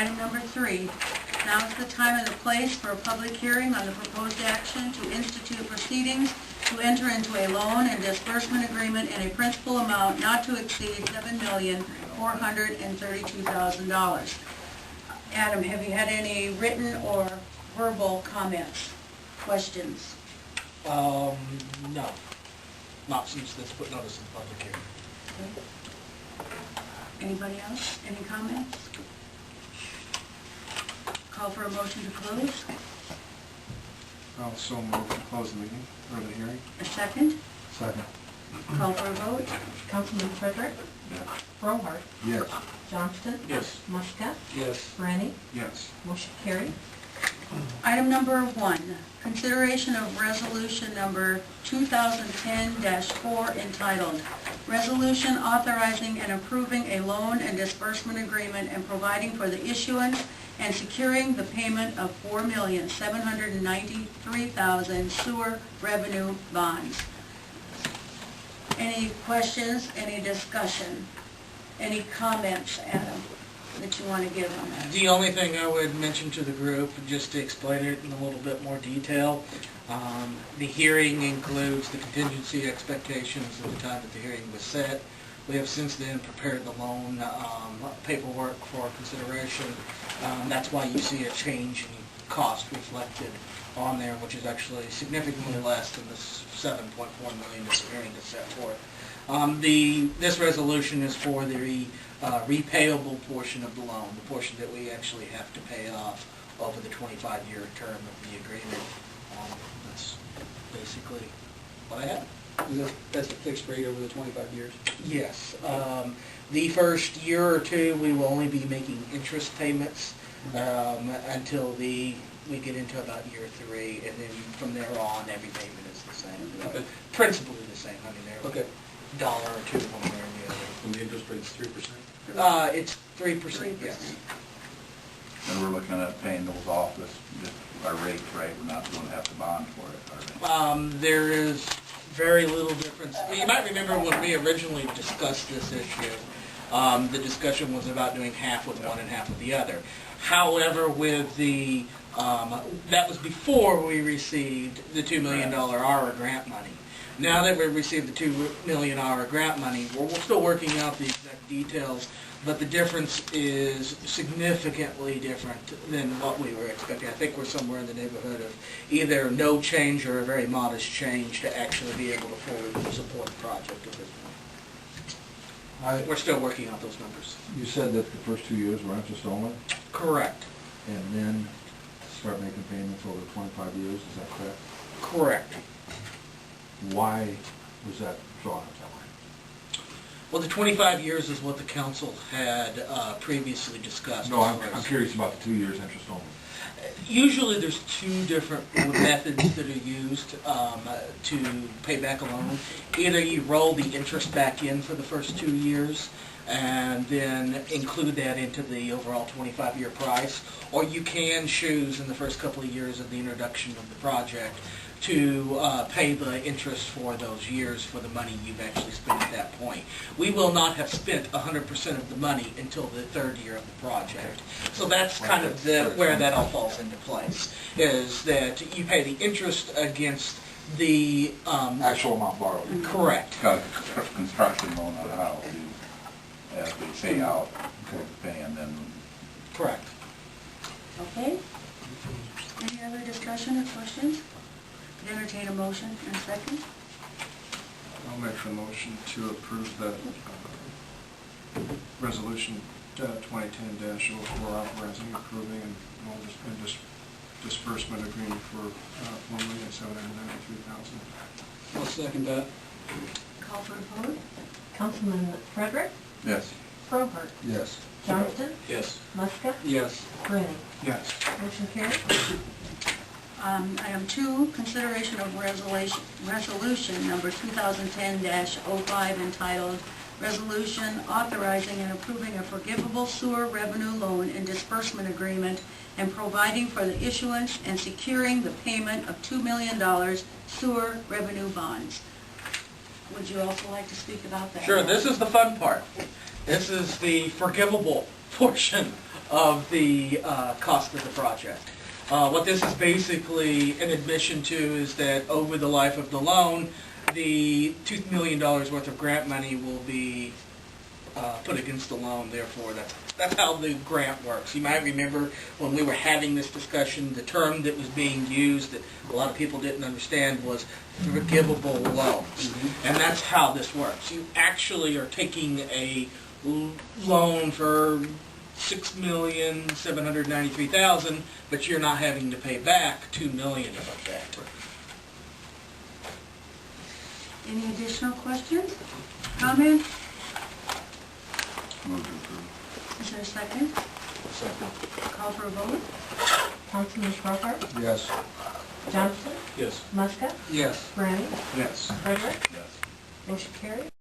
Item number 3, now is the time and the place for a public hearing on the proposed action to institute proceedings to enter into a loan and disbursement agreement in a principal amount not to exceed $7,432,000. Adam, have you had any written or verbal comments, questions? No. Not since this put notice in the public hearing. Okay. Anybody else? Any comments? Call for a motion to close. I'll so move to close the meeting, or the hearing. A second. Second. Call for a vote. Councilman Frederick? Yes. Brohart? Yes. Johnston? Yes. Muska? Yes. Brenny? Yes. Motion carried. Item number 1, consideration of resolution number 2010-4 entitled, Resolution Authorizing and Approving a Loan and Disbursement Agreement and Providing for the Issuance and Securing the Payment of $4,793,000 Sewer Revenue Bonds. Any questions, any discussion, any comments, Adam, that you want to give on that? The only thing I would mention to the group, just to explain it in a little bit more detail, the hearing includes the contingency expectations at the time that the hearing was set. We have since then prepared the loan paperwork for consideration. That's why you see a change in cost reflected on there, which is actually significantly less than the $7.4 million that the hearing is set for. This resolution is for the repayable portion of the loan, the portion that we actually have to pay off over the 25-year term of the agreement. That's basically what I have. That's a fixed rate over the 25 years? Yes. The first year or two, we will only be making interest payments until we get into about year 3, and then from there on, every payment is the same. Okay. Principally the same. I mean, they're Okay. $1 or $2 one way or the other. And the interest rate's 3%? It's 3%, yes. And we're looking at paying those off with just our rates, right? We're not going to have to bond for it, are we? There is very little difference. You might remember when we originally discussed this issue, the discussion was about doing half with one and half with the other. However, with the that was before we received the $2 million ARA grant money. Now that we've received the $2 million grant money, we're still working out the exact details, but the difference is significantly different than what we were expecting. I think we're somewhere in the neighborhood of either no change or a very modest change to actually be able to fully support the project at this point. We're still working out those numbers. You said that the first 2 years were interest only, Correct. and then start making payments over 25 years, is that correct? Correct. Why was that drawn up that way? Well, the 25 years is what the council had previously discussed. No, I'm curious about the 2 years interest only. Usually there's 2 different methods that are used to pay back a loan. Either you roll the interest back in for the first 2 years and then include that into the overall 25-year price, or you can choose in the first couple of years of the introduction of the project to pay the interest for those years for the money you've actually spent at that point. We will not have spent 100% of the money until the 3rd year of the project. So that's kind of where that all falls into place, is that you pay the interest against the Actual amount borrowed. Correct. Got a construction loan on a house, as we pay out, pay, and then... Correct. Okay. Any other discussion or questions? Entertain a motion in a second. I'll make the motion to approve the resolution 2010-04 authorizing, approving, and disbursement agreement for $4,793,000. I'll second that. Call for a vote. Councilman Frederick? Yes. Brohart? Yes. Johnston? Yes. Muska? Yes. Brenny? Yes. Motion carried. Item 2, consideration of resolution number 2010-05 entitled Resolution Authorizing and Approving a Forgivable Sewer Revenue Loan and Disbursement Agreement and Providing for the Issuance and Securing the Payment of $2 million Sewer Revenue Bonds. Would you also like to speak about that? Sure, this is the fun part. This is the forgivable portion of the cost of the project. What this is basically an admission to is that over the life of the loan, the $2 million worth of grant money will be put against the loan. Therefore, that's how the grant works. You might remember when we were having this discussion, the term that was being used that a lot of people didn't understand was forgivable loans. And that's how this works. You actually are taking a loan for $6,793,000, but you're not having to pay back $2 million of that. Any additional questions? Comments? Move to approve. Is there a second? Second. Call for a vote? Councilman Schroeder, Yes. Johnston, Yes. Muscat, Yes. Brand, Yes. Frederick, Yes. motion carried.